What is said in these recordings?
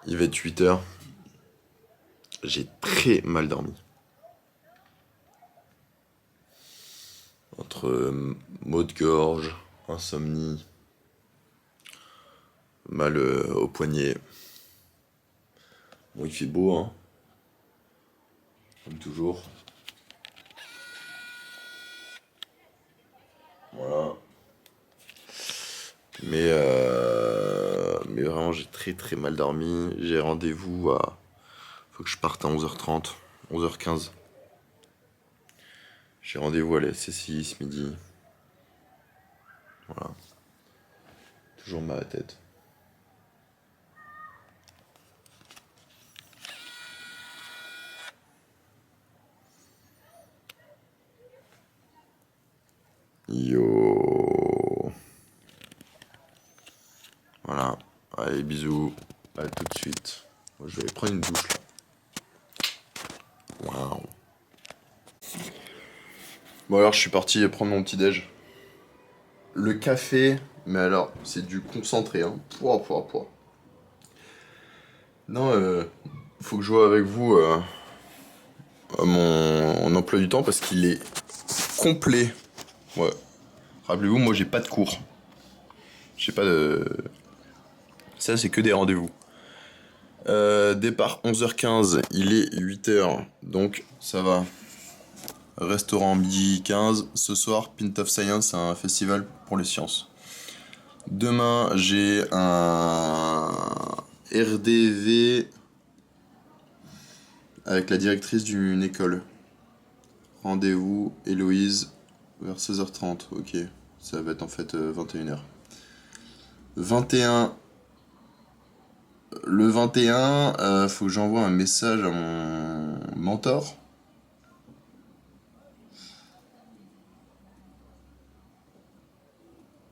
Il va être 8 heures. J'ai très mal dormi. Entre maux de gorge, insomnie, mal au poignet. Bon, il fait beau, hein, comme toujours. Voilà. Mais vraiment, j'ai très très mal dormi. J'ai rendez-vous à... Faut que je parte à 11h30, 11h15. J'ai rendez-vous à la SSI ce midi. Voilà. Toujours mal à la tête. Yo. Voilà. Allez, bisous. À tout de suite. Moi, je vais aller prendre une douche là. Waouh. Bon alors, je suis parti prendre mon petit déj. Le café, mais alors, c'est du concentré, hein. Pouah, pouah, pouah. Non, faut que je vois avec vous mon emploi du temps parce qu'il est complet. Ouais. Rappelez-vous, moi j'ai pas de cours. J'ai pas de... Ça, c'est que des rendez-vous. Départ 11h15, il est 8h, donc ça va. Restaurant midi 15. Ce soir, Pint of Science, un festival pour les sciences. Demain, j'ai un RDV avec la directrice d'une école. Rendez-vous, Héloïse, vers 16h30. Ok, ça va être en fait 21h. 21. Le 21, faut que j'envoie un message à mon mentor.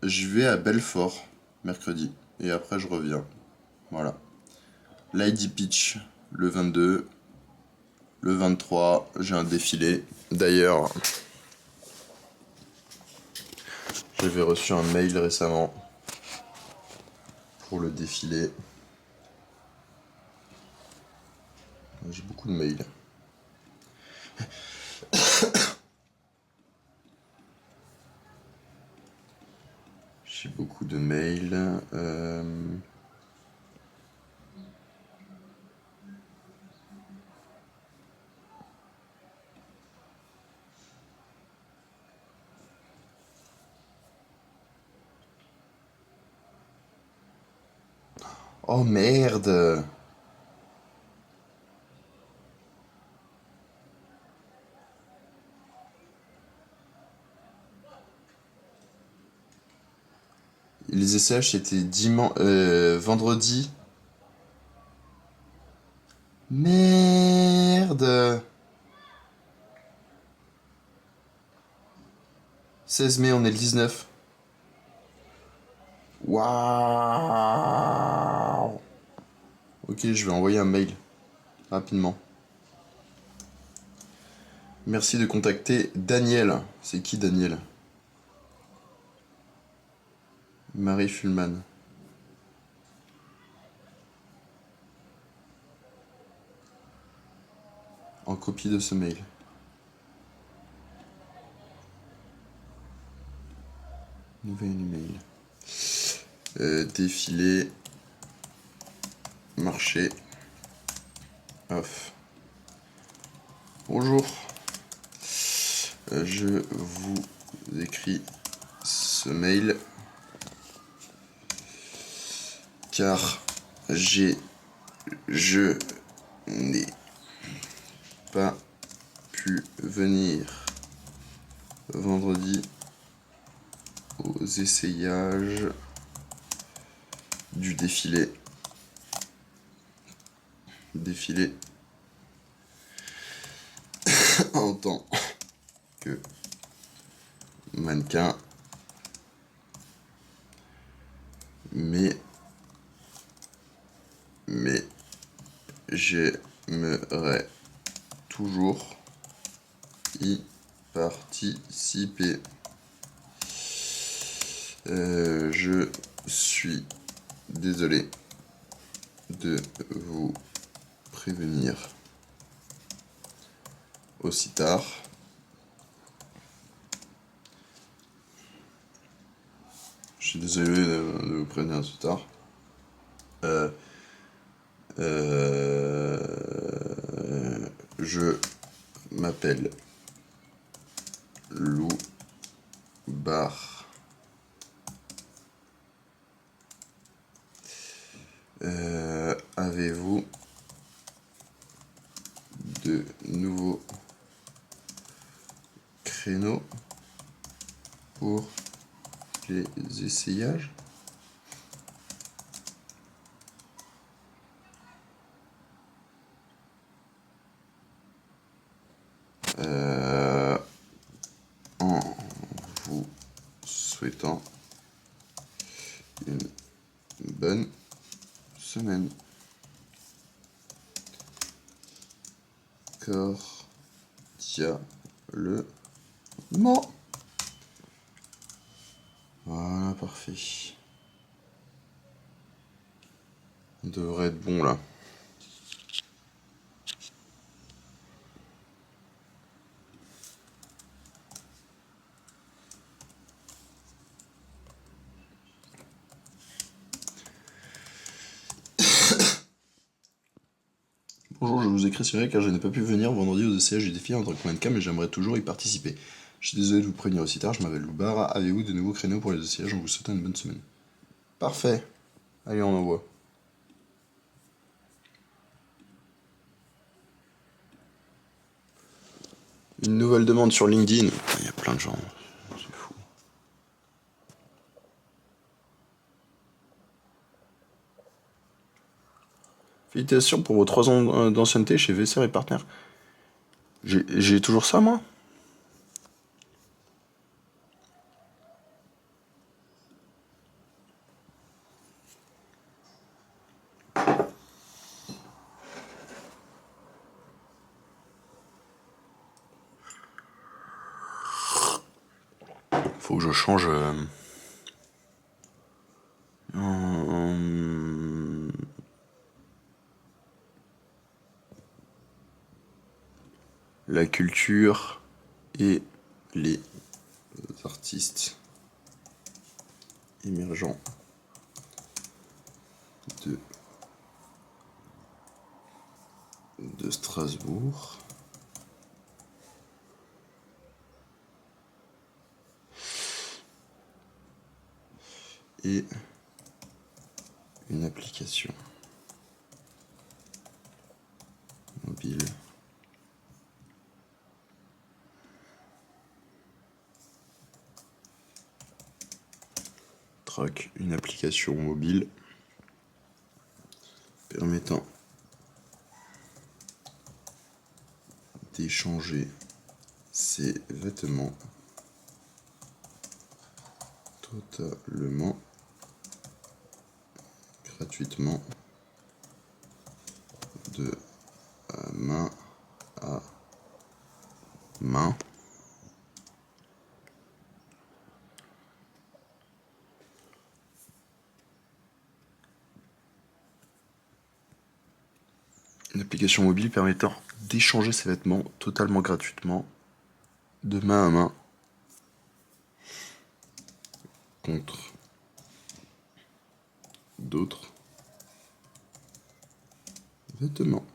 Je vais à Belfort, mercredi. Et après, je reviens. Voilà. Lady Peach, le 22. Le 23, j'ai un défilé. D'ailleurs, j'avais reçu un mail récemment pour le défilé. J'ai beaucoup de mails. J'ai beaucoup de mails. Oh merde! Les SCH c'était vendredi. Merde! 16 mai, on est le 19. Waouh! Ok, je vais envoyer un mail rapidement. Merci de contacter Daniel. C'est qui Daniel? Marie Fulman. En copie de ce mail. Nouvel email. Défilé. Marché. Off. Bonjour. Je vous écris ce mail car je n'ai pas pu venir vendredi aux essayages du défilé. En tant que mannequin, mais j'aimerais toujours y participer. Je suis désolé de vous prévenir aussi tard. Je suis désolé de vous prévenir aussi tard. Je m'appelle Lou Bar. Avez-vous de nouveaux créneaux pour les essayages? En vous souhaitant une bonne semaine. Cordialement. Voilà, parfait. On devrait être bon là. Bonjour, je vous écris Cyril car je n'ai pas pu venir vendredi aux essayages du défi en tant que mannequin, mais j'aimerais toujours y participer. Je suis désolé de vous prévenir aussi tard, je m'appelle Loubar. Avez-vous de nouveaux créneaux pour les essayages en vous souhaitant une bonne semaine? Parfait. Allez, on envoie. Une nouvelle demande sur LinkedIn. Il y a plein de gens. C'est fou. Félicitations pour vos 3 ans d'ancienneté chez Vesser et Partners. J'ai toujours ça, moi? Faut que je change. La culture et les artistes émergents de Strasbourg. Et une application mobile une application mobile permettant d'échanger ses vêtements totalement gratuitement de main à main. Une application mobile permettant d'échanger ses vêtements totalement gratuitement de main à main contre d'autres vêtements.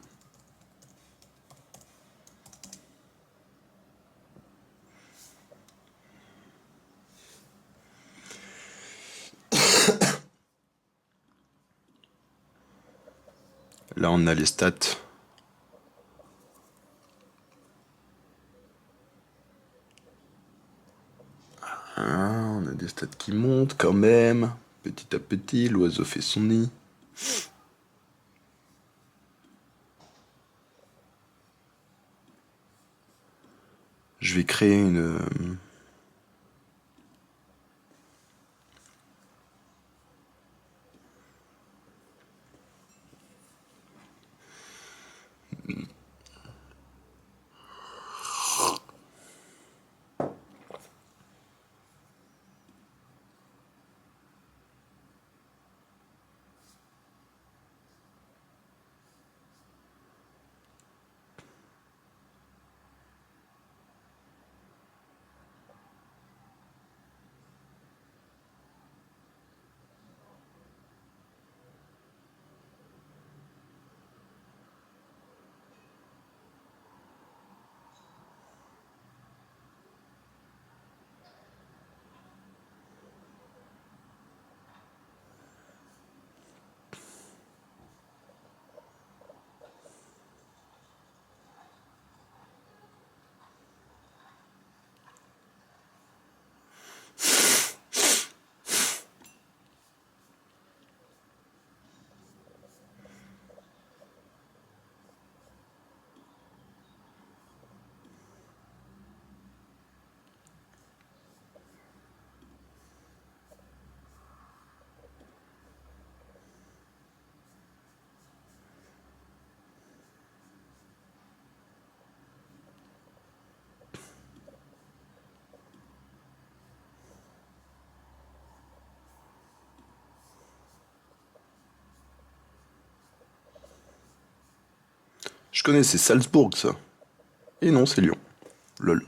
Là, on a les stats. On a des stats qui montent quand même. Petit à petit, l'oiseau fait son nid. Je vais créer une... Je connais, c'est Salzbourg, ça. Et non, c'est Lyon. Lol.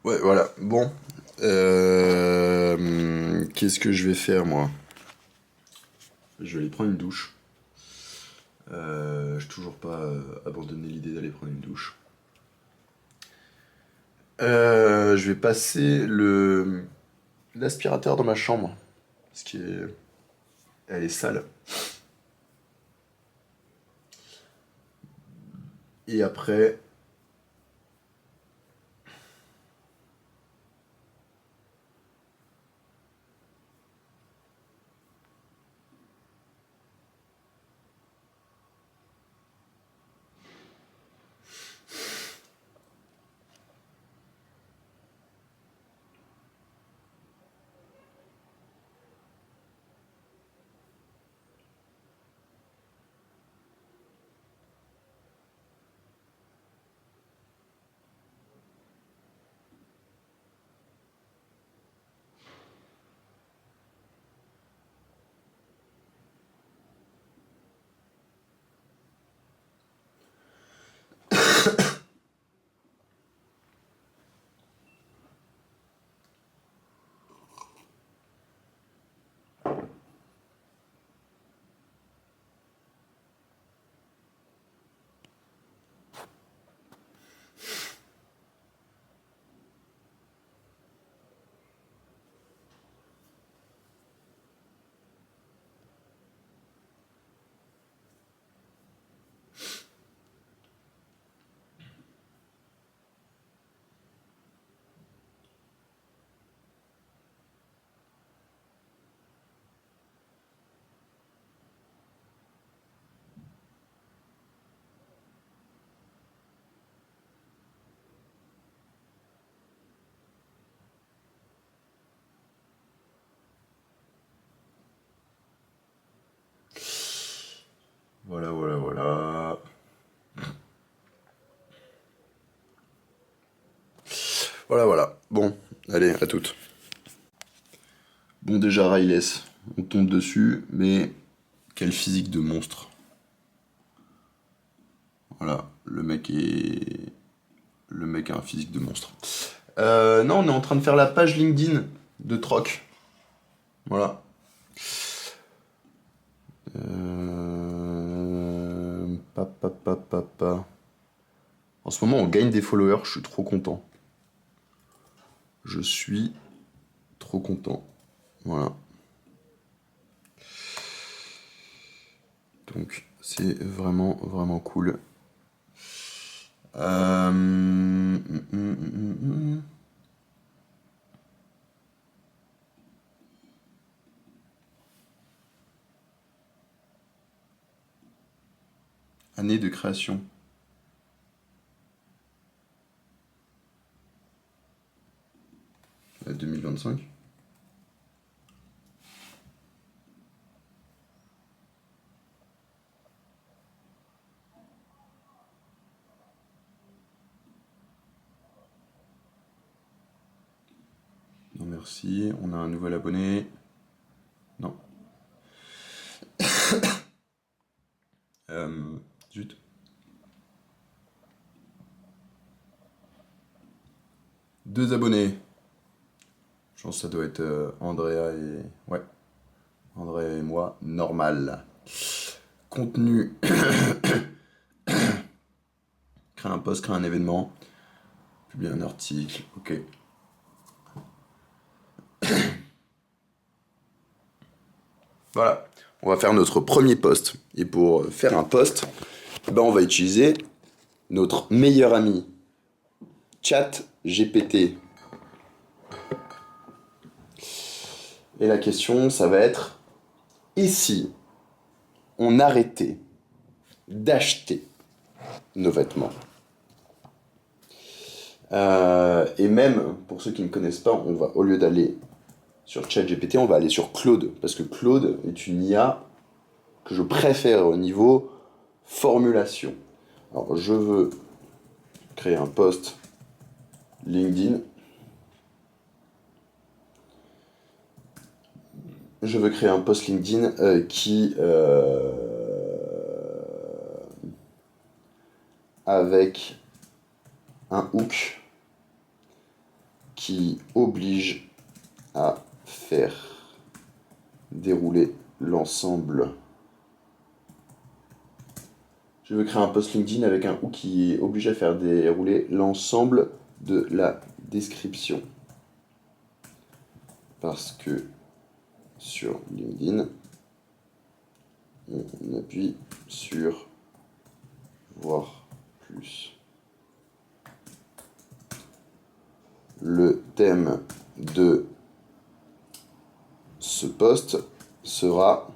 Ouais, voilà. Bon. Qu'est-ce que je vais faire, moi? Je vais aller prendre une douche. J'ai toujours pas abandonné l'idée d'aller prendre une douche. Je vais passer l'aspirateur dans ma chambre. Parce elle est sale. Et après, voilà, voilà, voilà. Voilà, voilà. Bon, allez, à toutes. Bon, déjà, Riles, on tombe dessus, mais quel physique de monstre. Voilà, Le mec a un physique de monstre. Non, on est en train de faire la page LinkedIn de Troc. Voilà. Pa. En ce moment, on gagne des followers, je suis trop content. Je suis trop content. Voilà. Donc, c'est vraiment, vraiment cool. Année de création. Ouais, 2025. Non, merci. On a un nouvel abonné. Non. Zut. Deux abonnés. Je pense que ça doit être Andrea et... Ouais. Andrea et moi. Normal. Contenu. Créer un post, créer un événement. Publier un article. Ok. Voilà. On va faire notre premier post. Et pour faire un post, on va utiliser notre meilleur ami, ChatGPT. Et la question, ça va être, et si on arrêtait d'acheter nos vêtements? Et même, pour ceux qui ne connaissent pas, on va, au lieu d'aller sur ChatGPT, on va aller sur Claude, parce que Claude est une IA que je préfère au niveau formulation. Alors, je veux créer un post LinkedIn. Je veux créer un post LinkedIn qui avec un hook qui oblige à faire dérouler l'ensemble. Je veux créer un post LinkedIn avec un hook qui oblige à faire dérouler l'ensemble de la description. Parce que sur LinkedIn, on appuie sur voir plus. Le thème de ce post sera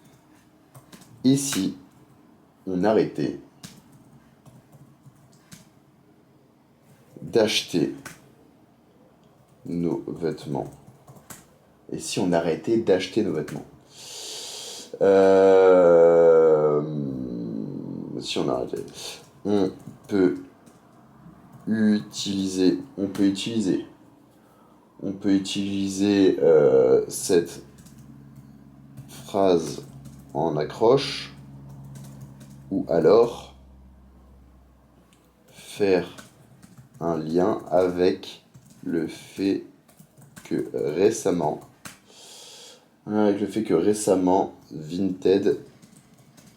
« Et si on arrêtait d'acheter nos vêtements ?» Et si on arrêtait d'acheter nos vêtements Si on arrêtait, on peut utiliser cette phrase en accroche, ou alors faire un lien avec le fait que récemment, Vinted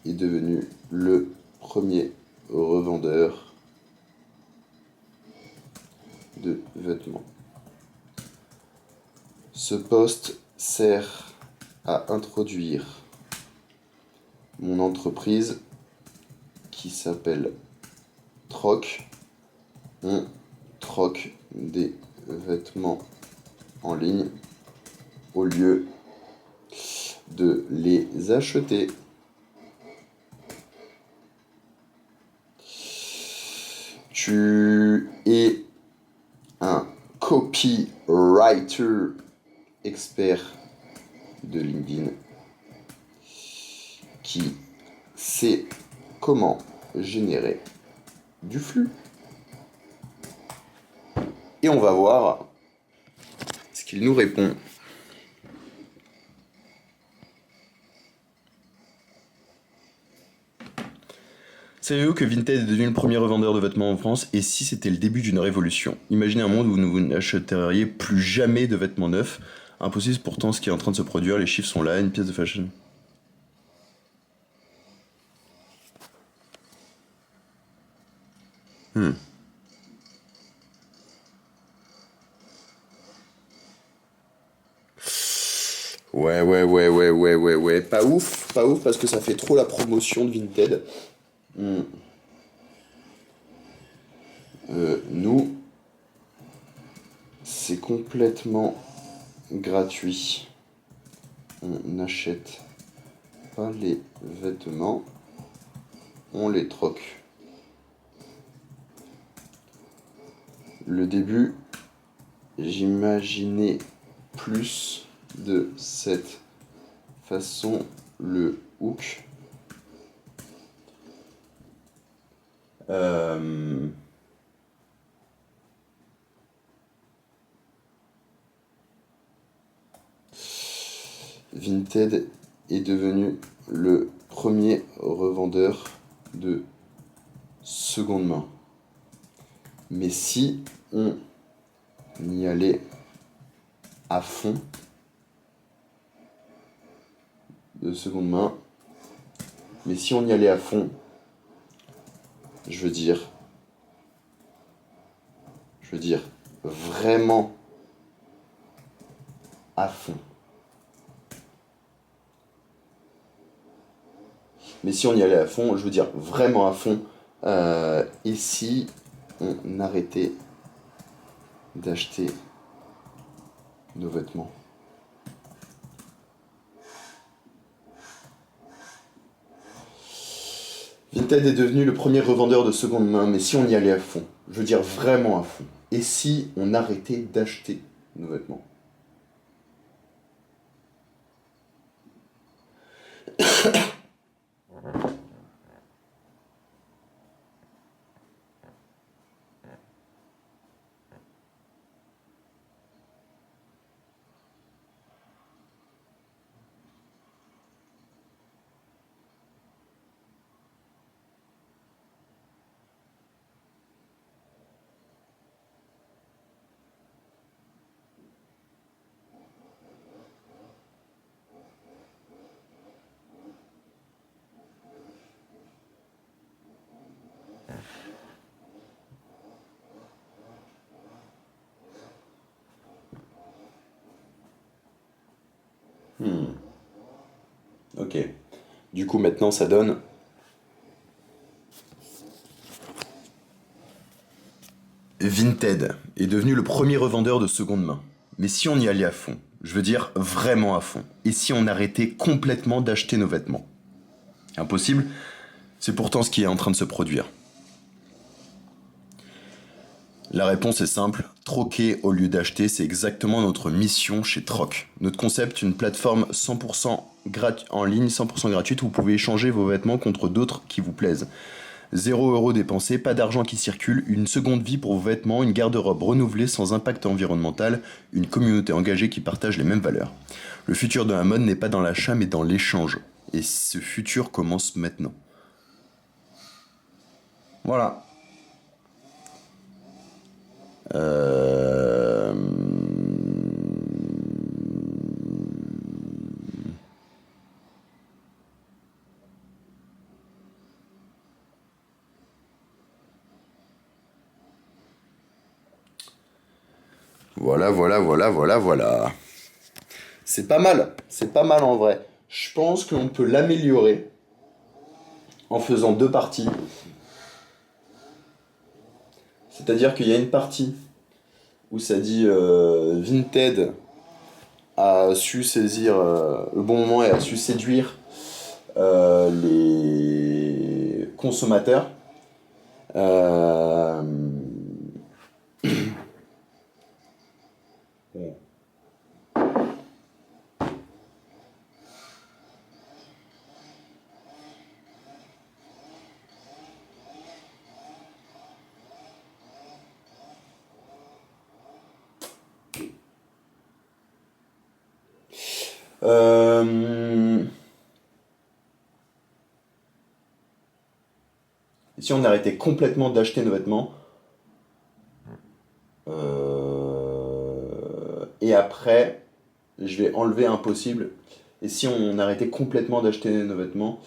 est devenu le premier revendeur de vêtements. Ce post sert à introduire mon entreprise qui s'appelle Troc. On troque des vêtements en ligne au lieu de les acheter. Tu es un copywriter expert de LinkedIn qui sait comment générer du flux. Et on va voir ce qu'il nous répond. Savez-vous que Vinted est devenu le premier revendeur de vêtements en France, et si c'était le début d'une révolution? Imaginez un monde où vous n'achèteriez plus jamais de vêtements neufs. Impossible pourtant ce qui est en train de se produire, les chiffres sont là, une pièce de fashion. Ouais. Pas ouf parce que ça fait trop la promotion de Vinted. Nous, c'est complètement gratuit. On n'achète pas les vêtements, on les troque. Le début, j'imaginais plus de cette façon le hook. Vinted est devenu le premier revendeur de seconde main. Mais si on y allait à fond de seconde main, je veux dire vraiment à fond. Mais si on y allait à fond, je veux dire vraiment à fond, et si on arrêtait d'acheter nos vêtements? Vinted est devenu le premier revendeur de seconde main, mais si on y allait à fond, je veux dire vraiment à fond, et si on arrêtait d'acheter nos vêtements? Ok. Du coup, maintenant, ça donne. Vinted est devenu le premier revendeur de seconde main. Mais si on y allait à fond, je veux dire vraiment à fond, et si on arrêtait complètement d'acheter nos vêtements? Impossible, c'est pourtant ce qui est en train de se produire. La réponse est simple, troquer au lieu d'acheter, c'est exactement notre mission chez Troc. Notre concept, une plateforme 100% en ligne, 100% gratuite où vous pouvez échanger vos vêtements contre d'autres qui vous plaisent. 0 € dépensé, pas d'argent qui circule, une seconde vie pour vos vêtements, une garde-robe renouvelée sans impact environnemental, une communauté engagée qui partage les mêmes valeurs. Le futur de la mode n'est pas dans l'achat mais dans l'échange. Et ce futur commence maintenant. Voilà. Euh... Voilà. C'est pas mal en vrai. Je pense qu'on peut l'améliorer en faisant deux parties. C'est-à-dire qu'il y a une partie où ça dit Vinted a su saisir le bon moment et a su séduire les consommateurs. Euh, euh, si on arrêtait complètement d'acheter nos vêtements, et après, je vais enlever impossible. Et si on arrêtait complètement d'acheter nos vêtements,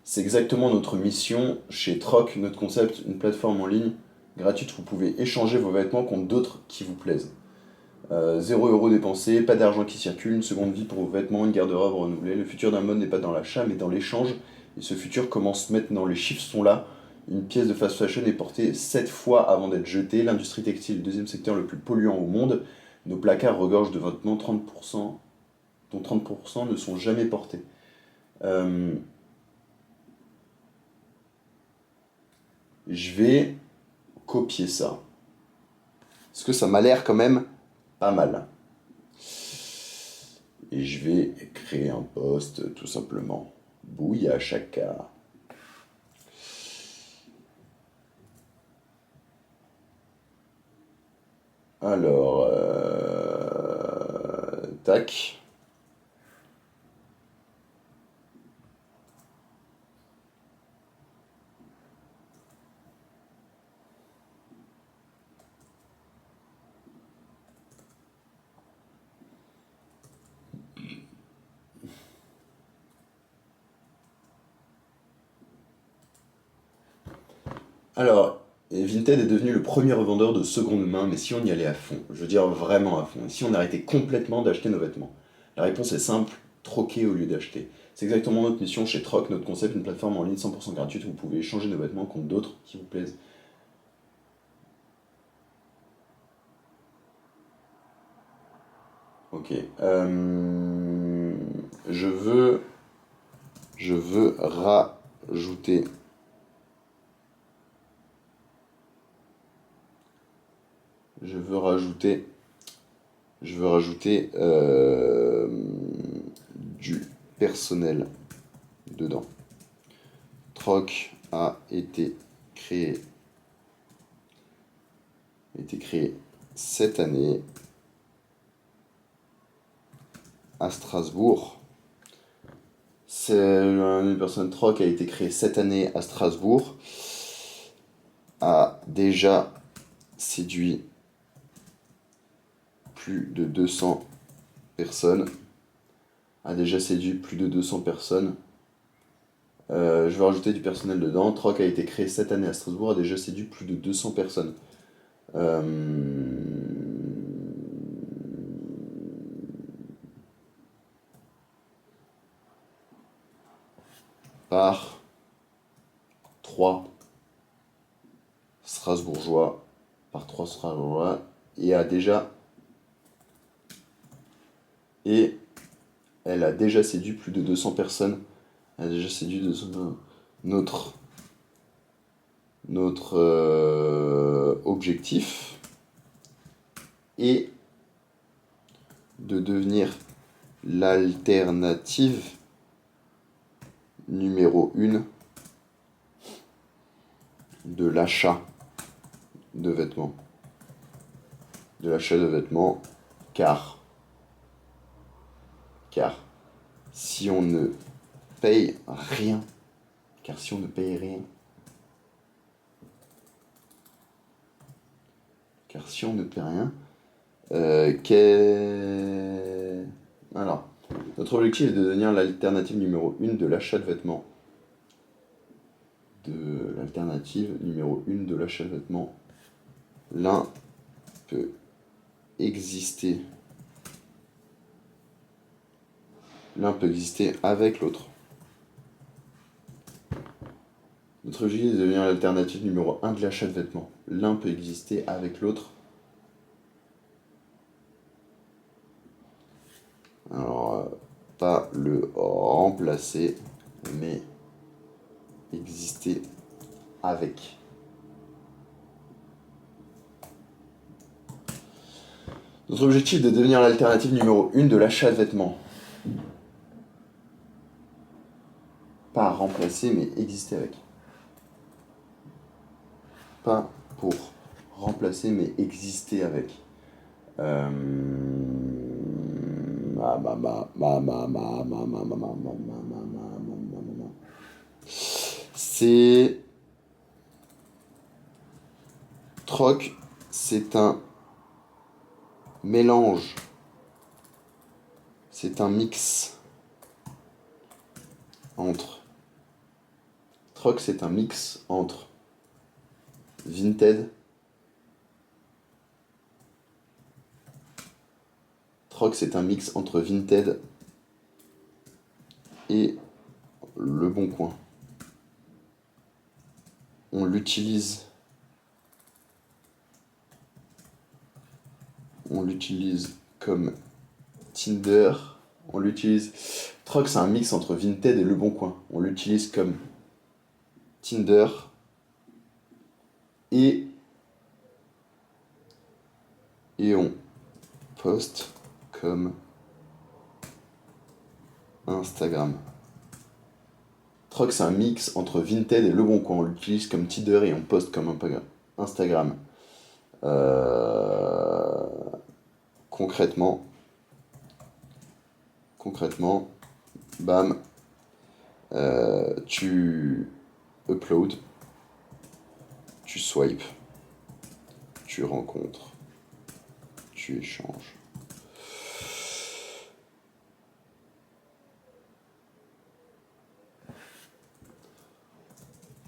c'est exactement notre mission chez Troc, notre concept, une plateforme en ligne gratuite où vous pouvez échanger vos vêtements contre d'autres qui vous plaisent. 0 € dépensé, pas d'argent qui circule, une seconde vie pour vos vêtements, une garde-robe renouvelée. Le futur d'un mode n'est pas dans l'achat mais dans l'échange. Et ce futur commence maintenant, les chiffres sont là. Une pièce de fast fashion est portée 7 fois avant d'être jetée. L'industrie textile, le deuxième secteur le plus polluant au monde. Nos placards regorgent de vêtements 30%, dont 30% ne sont jamais portés. Euh, je vais copier ça. Parce que ça m'a l'air quand même pas mal. Et je vais créer un post tout simplement. Bouilla chaka. Alors, tac. Alors, Vinted est devenu le premier revendeur de seconde main, mais si on y allait à fond, je veux dire vraiment à fond, et si on arrêtait complètement d'acheter nos vêtements? La réponse est simple, troquer au lieu d'acheter. C'est exactement notre mission chez Troc, notre concept, une plateforme en ligne 100% gratuite où vous pouvez échanger nos vêtements contre d'autres qui vous plaisent. Ok. Je veux, je veux rajouter. Je veux rajouter. Je veux rajouter du personnel dedans. Troc a été créé cette année à Strasbourg. Une personne Troc a été créée cette année à Strasbourg, a déjà séduit plus de 200 personnes. Je vais rajouter du personnel dedans. Troc a été créé cette année à Strasbourg, a déjà séduit plus de 200 personnes. Par 3 Strasbourgeois, et elle a déjà séduit plus de 200 personnes. Elle a déjà séduit notre objectif est de devenir l'alternative numéro 1 de l'achat de vêtements. Car si on ne paye rien, alors, notre objectif est de devenir l'alternative numéro 1 de l'achat de vêtements. L'un peut exister avec l'autre. Notre objectif est de devenir l'alternative numéro 1 de l'achat de vêtements. L'un peut exister avec l'autre. Alors, pas le remplacer, mais exister avec. Notre objectif est de devenir l'alternative numéro 1 de l'achat de vêtements. Pas remplacer, mais exister avec. Pas pour remplacer, mais exister avec. C'est Troc, c'est un mélange, c'est un mix entre Troc, c'est un mix entre Vinted, et Le Bon Coin. On l'utilise comme Tinder. Troc, c'est un mix entre Vinted et Le Bon Coin. On l'utilise comme Tinder et on poste comme Instagram. Troc, c'est un mix entre Vinted et Le Bon Coin. On l'utilise comme Tinder et on poste comme Instagram. Concrètement, bam, tu uploads, tu swipes, tu rencontres, tu échanges.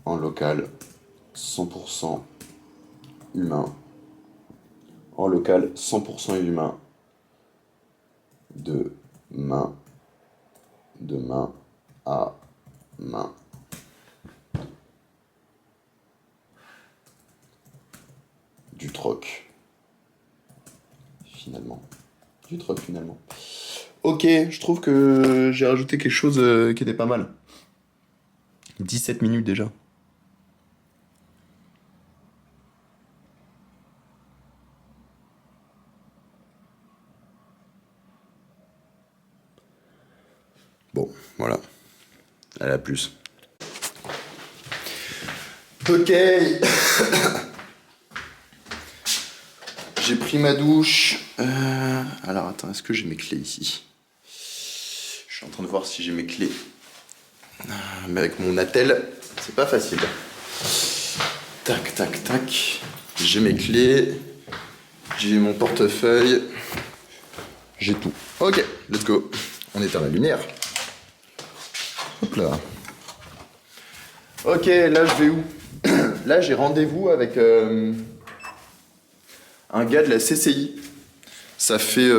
En local, 100% humain. De main à main. Du troc, finalement. Ok, je trouve que j'ai rajouté quelque chose qui était pas mal. 17 minutes déjà. Bon, voilà. À la plus. Ok. J'ai pris ma douche. Alors attends, est-ce que j'ai mes clés ici? Je suis en train de voir si j'ai mes clés. Mais avec mon attel, c'est pas facile. Tac, tac, tac. J'ai mes clés. J'ai mon portefeuille. J'ai tout. Ok, let's go. On éteint la lumière. Hop là. Ok, là je vais où? Là j'ai rendez-vous avec un gars de la CCI. Ça fait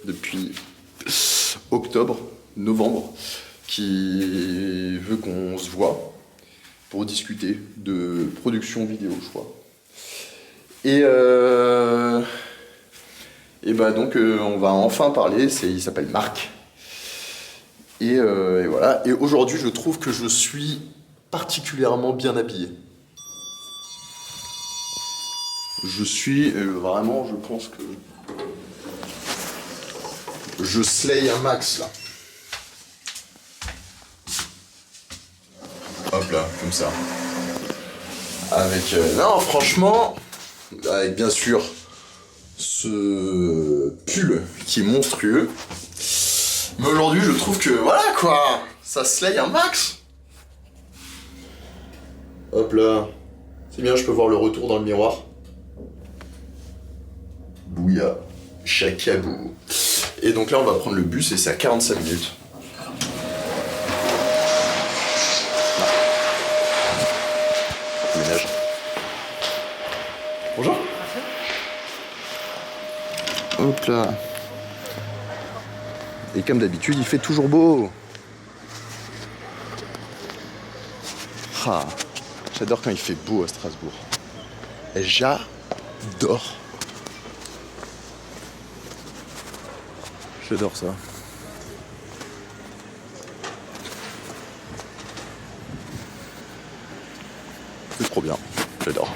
depuis octobre, novembre, qui veut qu'on se voit pour discuter de production vidéo, je crois. Et bah donc on va enfin parler, il s'appelle Marc. Et voilà. Et aujourd'hui je trouve que je suis particulièrement bien habillé. Je suis vraiment, je pense que je slay un max là. Hop là, comme ça. Avec non, franchement, avec bien sûr ce pull qui est monstrueux. Mais aujourd'hui, je trouve que voilà quoi, ça slay un max. Hop là, c'est bien, je peux voir le retour dans le miroir. Bouya, chakabou. Et donc là, on va prendre le bus et c'est à 45 minutes. Ménage. Bonjour. Hop là. Et comme d'habitude, il fait toujours beau. Ah, j'adore quand il fait beau à Strasbourg. Et j'adore. J'adore ça. C'est trop bien. J'adore.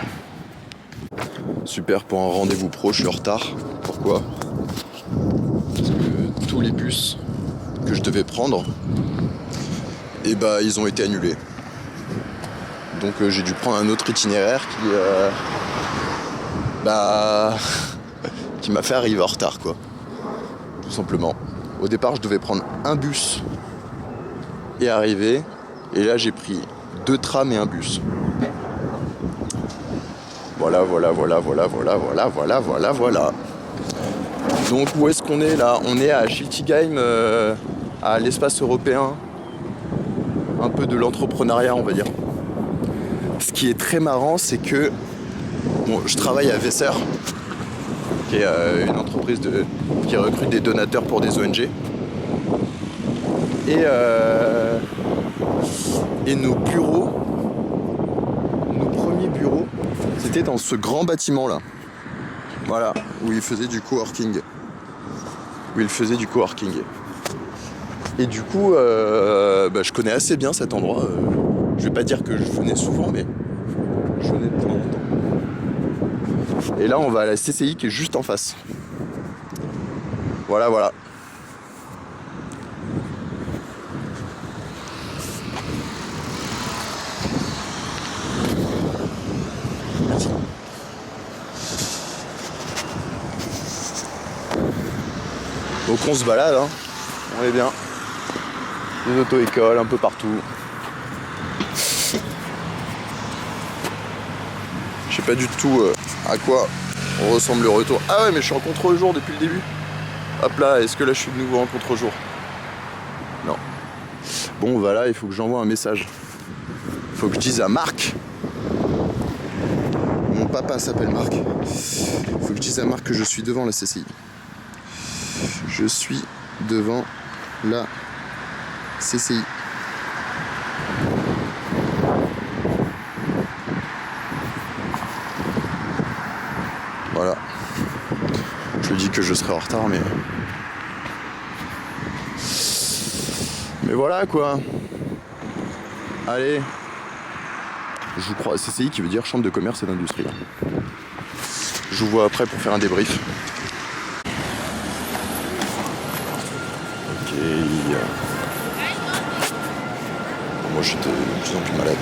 Super pour un rendez-vous pro, je suis en retard. Pourquoi? Parce que tous les bus que je devais prendre, et bah ils ont été annulés. Donc j'ai dû prendre un autre itinéraire qui m'a fait arriver en retard quoi. Tout simplement. Au départ je devais prendre un bus et arriver. Et là j'ai pris 2 trams et un bus. Voilà. Donc où est-ce qu'on est là? On est à Schiltigheim, à l'espace européen. Un peu de l'entrepreneuriat on va dire. Ce qui est très marrant c'est que bon, je travaille à Weser, qui est une entreprise qui recrute des donateurs pour des ONG. Et nos bureaux, nos premiers bureaux, c'était dans ce grand bâtiment là. Voilà, où ils faisaient du coworking. Et du coup, je connais assez bien cet endroit. Je vais pas dire que je venais souvent, mais je venais de temps en temps. Et là, on va à la CCI qui est juste en face. Voilà. Merci. Donc on se balade, hein. On est bien. Des auto-écoles un peu partout. Je sais pas du tout à quoi ressemble le retour. Ah ouais, mais je suis en contre-jour depuis le début. Hop là, est-ce que là je suis de nouveau en contre-jour? Non. Bon, voilà, il faut que j'envoie un message. Il faut que je dise à Marc. Mon papa s'appelle Marc. Il faut que je dise à Marc que je suis devant la CCI. Je suis devant la CCI. Voilà. Je lui dis que je serai en retard, mais voilà quoi. Allez. Je vous crois, CCI qui veut dire Chambre de commerce et d'industrie. Je vous vois après pour faire un débrief. Ok. Moi j'étais de plus en plus malade.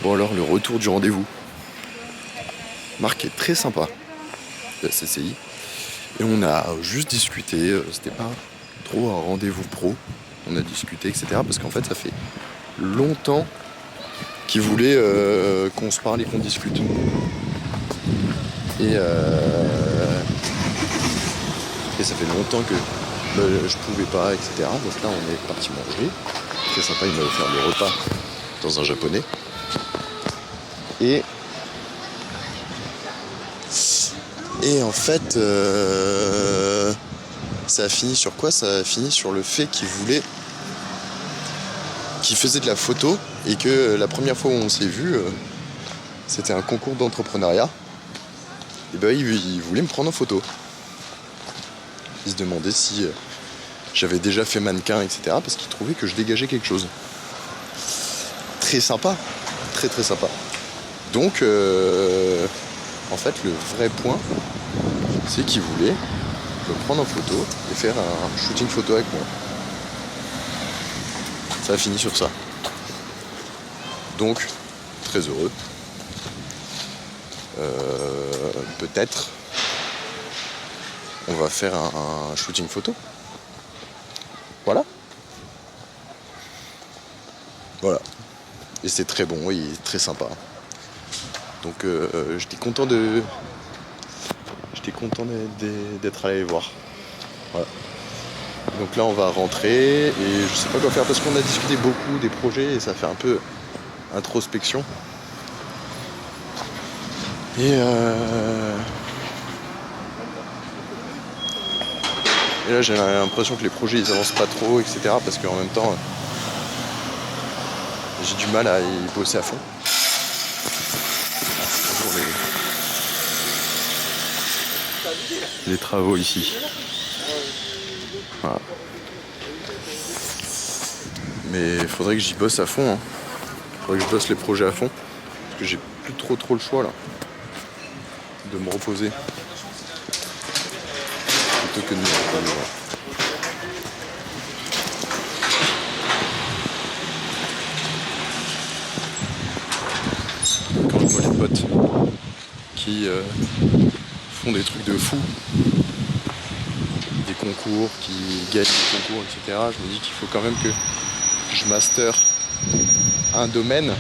Bon alors le retour du rendez-vous. Marc est très sympa, de la CCI. Et on a juste discuté, c'était pas trop un rendez-vous pro. On a discuté, etc. Parce qu'en fait ça fait longtemps qu'il voulait qu'on se parle et qu'on discute. Et ça fait longtemps que je pouvais pas, etc. Donc là on est parti manger. Très sympa, il m'a offert le repas dans un japonais. Et en fait, ça a fini sur quoi? Ça a fini sur le fait qu'il faisait de la photo et que la première fois où on s'est vu, c'était un concours d'entrepreneuriat. Et ben il voulait me prendre en photo. Il se demandait si j'avais déjà fait mannequin, etc. Parce qu'il trouvait que je dégageais quelque chose. Très sympa, très très sympa. Donc, en fait, le vrai point, c'est qu'il voulait me prendre en photo et faire un shooting photo avec moi. Ça a fini sur ça. Donc, très heureux. Peut-être, on va faire un shooting photo. Voilà. Voilà. Et c'est très bon, il est très sympa. Donc, j'étais content d'être allé les voir. Voilà. Donc là on va rentrer et je sais pas quoi faire parce qu'on a discuté beaucoup des projets et ça fait un peu introspection. Et là j'ai l'impression que les projets ils avancent pas trop, etc. Parce qu'en même temps j'ai du mal à y bosser à fond. Les travaux ici. Voilà. Mais il faudrait que j'y bosse à fond. Faudrait que je bosse les projets à fond. Parce que j'ai plus trop le choix là. De me reposer. Plutôt que de me reposer. Quand je vois les potes qui font des trucs de fou, des concours, qui gagnent des concours, etc., je me dis qu'il faut quand même que je master un domaine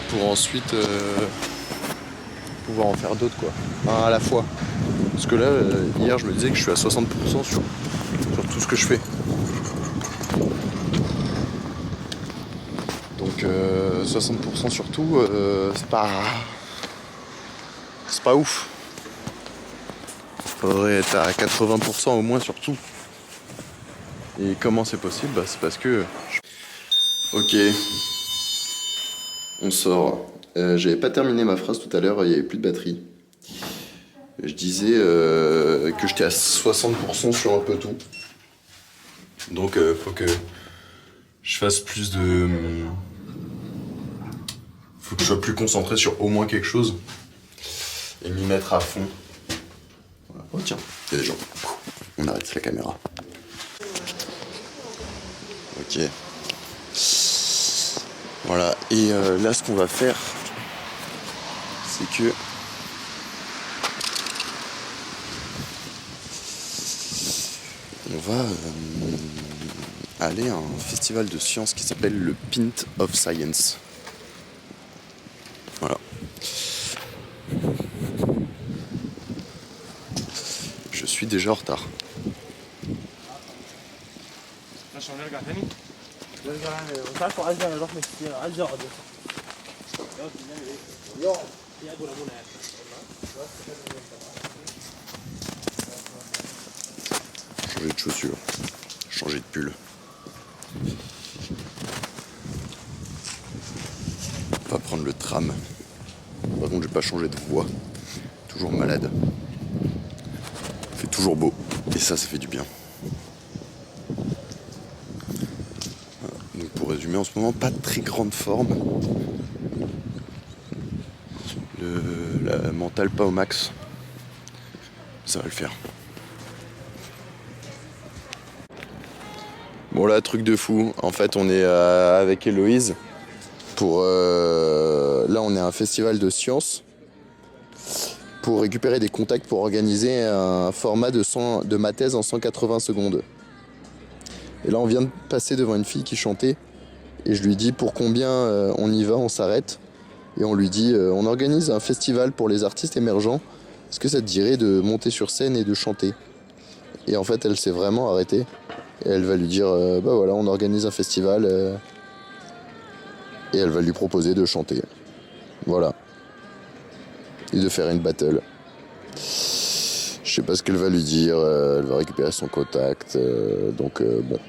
pour ensuite pouvoir en faire d'autres, quoi. Un à la fois. Parce que là, hier, je me disais que je suis à 60% sur tout ce que je fais. Donc 60% sur tout, c'est pas ouf. Faudrait être à 80% au moins sur tout. Et comment c'est possible? Bah, c'est parce que... Ok. On sort. J'avais pas terminé ma phrase tout à l'heure, il n'y avait plus de batterie. Je disais que j'étais à 60% sur un peu tout. Donc faut que je fasse plus de... Faut que je sois plus concentré sur au moins quelque chose. Et m'y mettre à fond. Voilà. Oh tiens, il y a des gens. On arrête la caméra. Ok. Voilà, et là ce qu'on va faire, c'est que on va aller à un festival de sciences qui s'appelle le Pint of Science. Voilà. Je suis déjà en retard. Changer de chaussures, changer de pull. pas prendre le tram. Par contre, j'ai pas changé de voix. Toujours malade. Il fait toujours beau. Et ça fait du bien. Voilà. Donc pour résumer, en ce moment, pas de très grande forme. La mentale pas au max. Ça va le faire. Bon là, truc de fou. En fait, on est avec Héloïse pour... là, on est à un festival de sciences pour récupérer des contacts pour organiser un format de ma thèse en 180 secondes. Et là, on vient de passer devant une fille qui chantait. Et je lui dis pour combien on y va, on s'arrête. Et on lui dit on organise un festival pour les artistes émergents. Est-ce que ça te dirait de monter sur scène et de chanter? Et en fait, elle s'est vraiment arrêtée. Et elle va lui dire bah voilà, on organise un festival. Et elle va lui proposer de chanter. Voilà. Et de faire une battle. Je sais pas ce qu'elle va lui dire. Elle va récupérer son contact. Donc bon.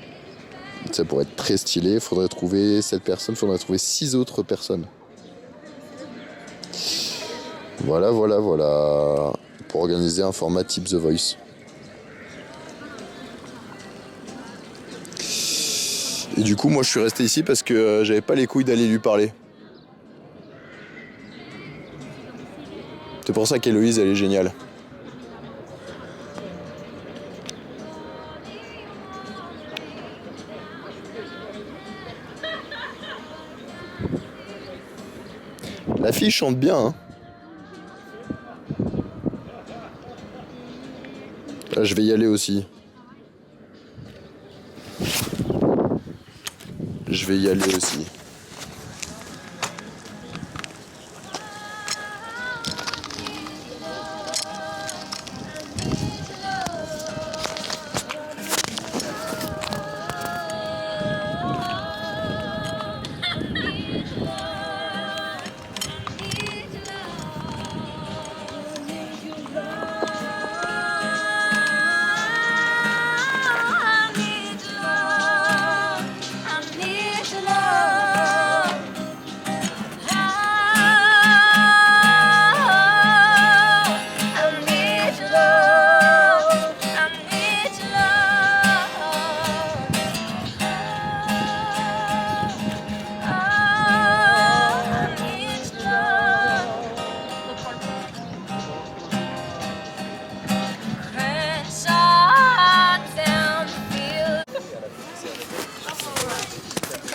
Ça pourrait être très stylé. Faudrait trouver cette personne. Faudrait trouver 6 autres personnes. Voilà. Pour organiser un format type The Voice. Et du coup, moi, je suis resté ici parce que j'avais pas les couilles d'aller lui parler. C'est pour ça qu'Héloïse, elle est géniale. La fille chante bien, hein. Là, je vais y aller aussi. Je vais y aller aussi.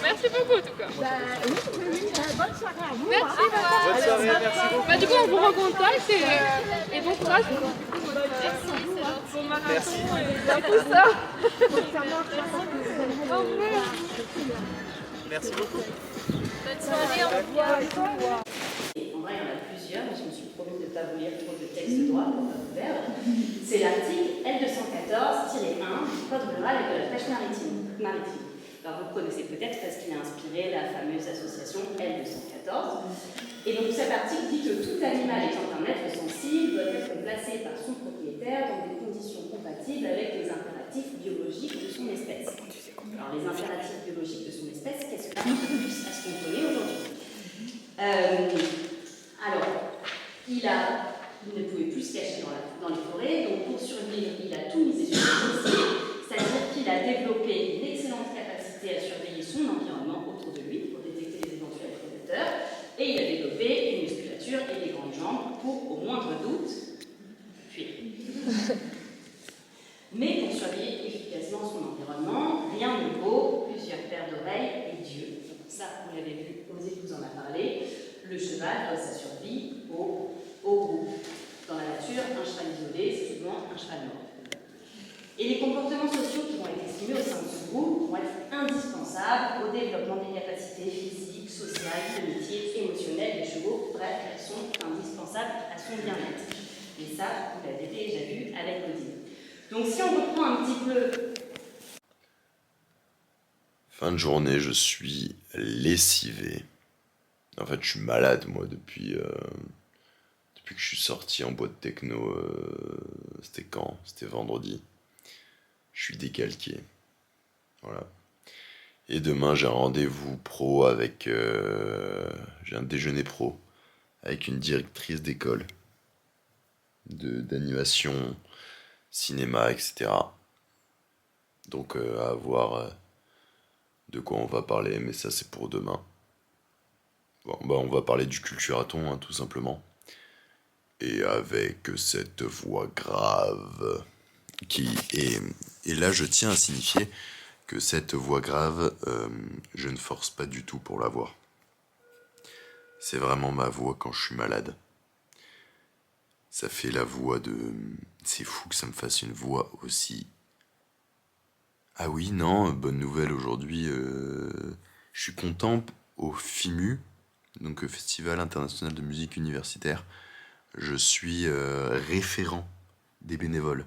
Merci beaucoup en tout cas. Bonne soirée à vous. Merci. Bonne soirée, merci beaucoup. Du coup, on vous recontacte et bon courage pour vos marathons et tout ça. Merci beaucoup. Bonne soirée, au revoir. En vrai, il y en a plusieurs, mais je me suis promis de ne pas vous lire trop de textes de droit pour pas vous perdre. C'est l'article L214-1 du Code rural et de la pêche maritime. Alors, vous le connaissez peut-être parce qu'il a inspiré la fameuse association L214. Et donc, cet article dit que tout animal étant un être sensible doit être placé par son propriétaire dans des conditions compatibles avec les impératifs biologiques de son espèce. Alors, les impératifs biologiques de son espèce, qu'est-ce que c'est un peu plus à ce qu'on connaît aujourd'hui? Alors, il ne pouvait plus se cacher dans les forêts, donc pour survivre, il a tout misé sur le métier, c'est-à-dire qu'il a développé une excellente capacité à surveiller son environnement autour de lui pour détecter les éventuels prédateurs, et il a développé une musculature et des grandes jambes pour, au moindre doute, fuir. Mais pour surveiller efficacement son environnement, rien ne vaut plusieurs paires d'oreilles et Dieu. Ça, vous l'avez vu, Osée vous en a parlé. Le cheval doit sa survie au groupe. Dans la nature, un cheval isolé, c'est souvent un cheval mort. Et les comportements sociaux qui vont être estimés au sein de ce groupe vont être indispensables au développement des capacités physiques, sociales, cognitives, émotionnelles des chevaux. Bref, elles sont indispensables à son bien-être. Et ça, vous l'avez déjà vu avec Odile. Donc si on reprend un petit peu... Fin de journée, je suis lessivé. En fait, je suis malade, moi, depuis que je suis sorti en boîte techno. C'était quand? C'était vendredi. Je suis décalqué. Voilà. Et demain, j'ai un rendez-vous pro avec... j'ai un déjeuner pro avec une directrice d'école d'animation, cinéma, etc. Donc à voir de quoi on va parler, mais ça c'est pour demain. Bon, bah on va parler du culturathon, hein, tout simplement. Et avec cette voix grave qui est... Et là, je tiens à signifier que cette voix grave, je ne force pas du tout pour l'avoir. C'est vraiment ma voix quand je suis malade. Ça fait la voix de... C'est fou que ça me fasse une voix aussi... Ah oui, non, bonne nouvelle aujourd'hui. Je suis content au FIMU, donc Festival International de Musique Universitaire. Je suis référent des bénévoles.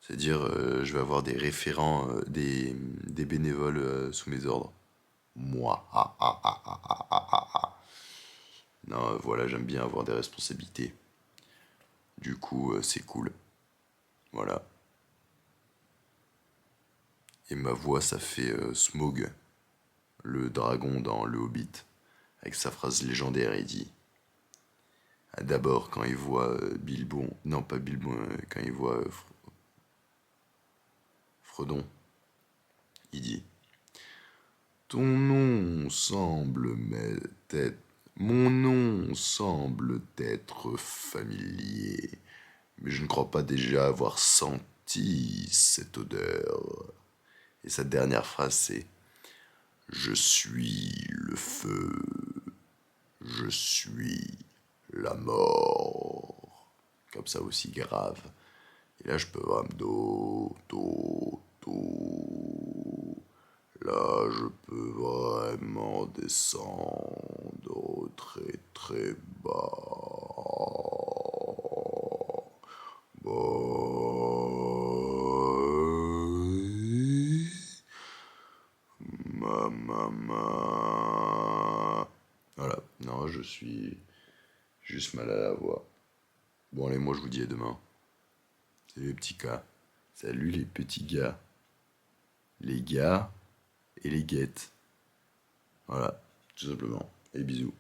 C'est-à-dire, je vais avoir des référents, des bénévoles sous mes ordres. Moi, ah. Non, voilà, j'aime bien avoir des responsabilités. Du coup, c'est cool. Voilà. Et ma voix, ça fait Smaug, le dragon dans Le Hobbit, avec sa phrase légendaire, il dit... D'abord, quand il voit Bilbon... Non, pas Bilbon, quand il voit Frodon, il dit... Ton nom semble m'être... Mon nom semble être familier, mais je ne crois pas déjà avoir senti cette odeur. Et sa dernière phrase, c'est... Je suis le feu, je suis la mort. Comme ça aussi grave. Et là, je peux vraiment do. Là, je peux vraiment descendre très très bas. Ma. Voilà, non, je suis juste mal à la voix. Bon, allez, moi je vous dis à demain. Salut les petits gars. Salut les petits gars. Les gars et les guettes. Voilà, tout simplement. Et bisous.